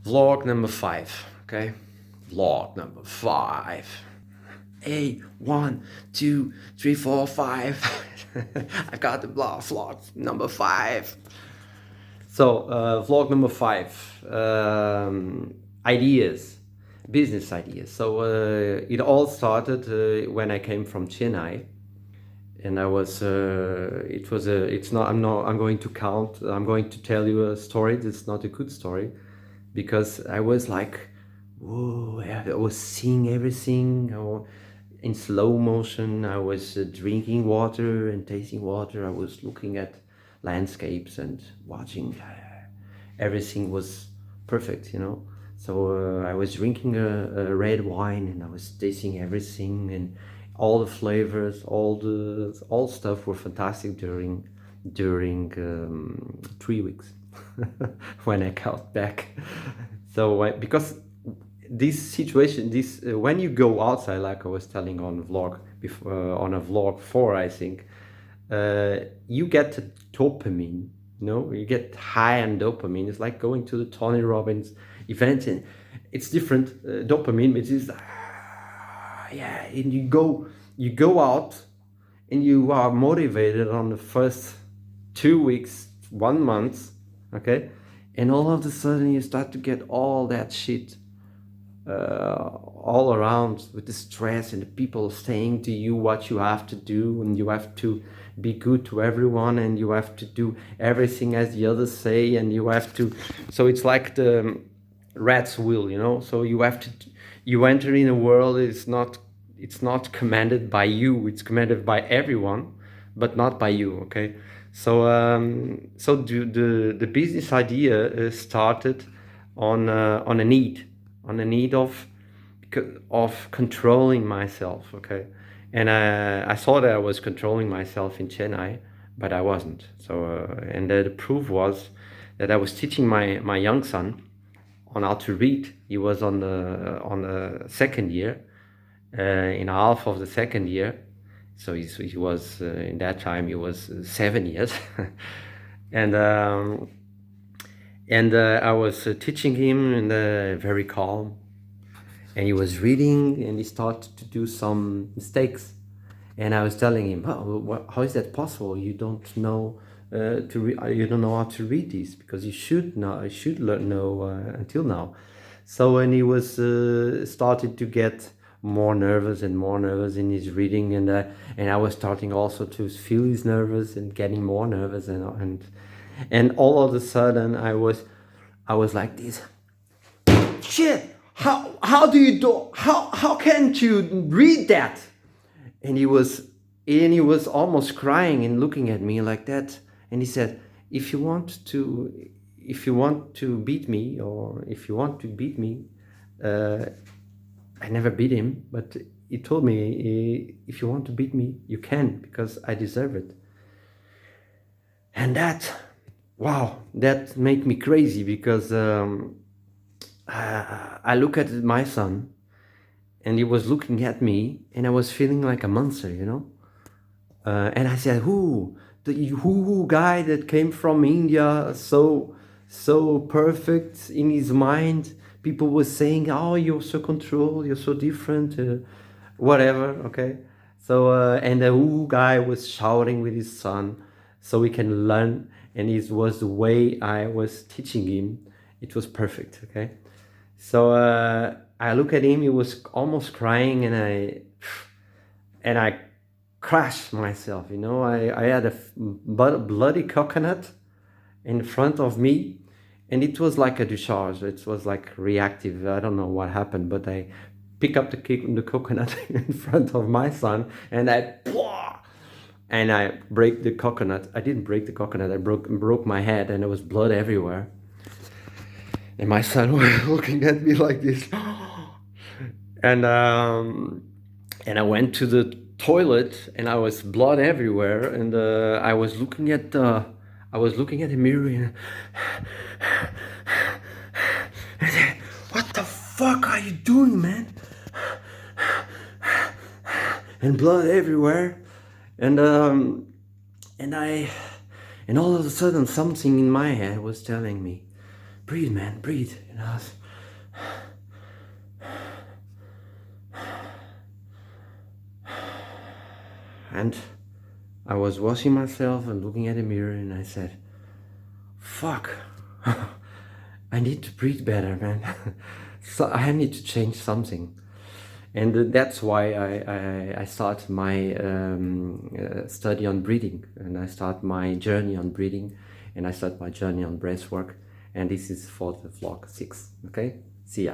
Vlog number 5, okay? Vlog number 5. Hey, 1, 2, 3, 4, 5. I got the vlog number 5. So, vlog number 5. Ideas, business ideas. So it all started when I came from Chennai, and I was. It's not. I'm going to count. I'm going to tell you a story. It's not a good story, because I was like, whoa! I was seeing everything. In slow motion. I was drinking water and tasting water. I was looking at landscapes and watching. Everything was perfect, you know. So I was drinking a red wine, and I was tasting everything, and all the flavors, all stuff were fantastic during 3 weeks when I got back. So because this situation, when you go outside, like I was telling on vlog before, on a vlog 4, I think, you get dopamine. You know, you get high on dopamine. It's like going to the Tony Robbins event, and it's different dopamine, but it's yeah. And you go out, and you are motivated on the first 2 weeks, 1 month, okay, and all of a sudden you start to get all that shit all around, with the stress and the people saying to you what you have to do, and you have to be good to everyone, and you have to do everything as the others say, and you have to. So it's like the rat's wheel, you know. So you enter in a world. It's not commanded by you. It's commanded by everyone, but not by you. Okay. So the business idea started on a need of controlling myself, okay? And I thought that I was controlling myself in Chennai, but I wasn't. So and the proof was that I was teaching my young son on how to read. He was on the second year, in half of the second year. So he was in that time he was 7 years, and I was teaching him, and very calm, and he was reading, and he started to do some mistakes, and I was telling him, how is that possible? You don't know you don't know how to read these, because you should know. I should know until now. So when he was started to get more nervous in his reading, and I was starting also to feel his nervous and getting more nervous, and all of a sudden I was like this. Shit! How do you do? How can't you read that? And he was almost crying and looking at me like that. And he said, if you want to beat me, I never beat him, but he told me, if you want to beat me, you can, because I deserve it. And that made me crazy, because I look at my son, and he was looking at me, and I was feeling like a monster, you know. And I said, who guy that came from India, so perfect in his mind. People were saying, oh, you're so controlled, you're so different, whatever, okay. So and the who guy was shouting with his son, so he can learn, and it was the way I was teaching him. It was perfect, okay. So I look at him, he was almost crying, and I crashed myself, you know. I had a bloody coconut in front of me, and it was like a discharge. It was like reactive. I don't know what happened, but I pick up the coconut in front of my son, and I break the coconut. I didn't break the coconut. I broke my head, and there was blood everywhere. And my son was looking at me like this, and I went to the toilet, and I was blood everywhere, and I was looking at the mirror, and I said, what the fuck are you doing, man? And blood everywhere, and all of a sudden something in my head was telling me, breathe, man, breathe. And I was washing myself and looking at the mirror, and I said, fuck, I need to breathe better, man. So I need to change something. And that's why I start my study on breathing, and I start my journey on breathing, and I start my journey on breathwork. And this is for the vlog 6. Okay, see ya.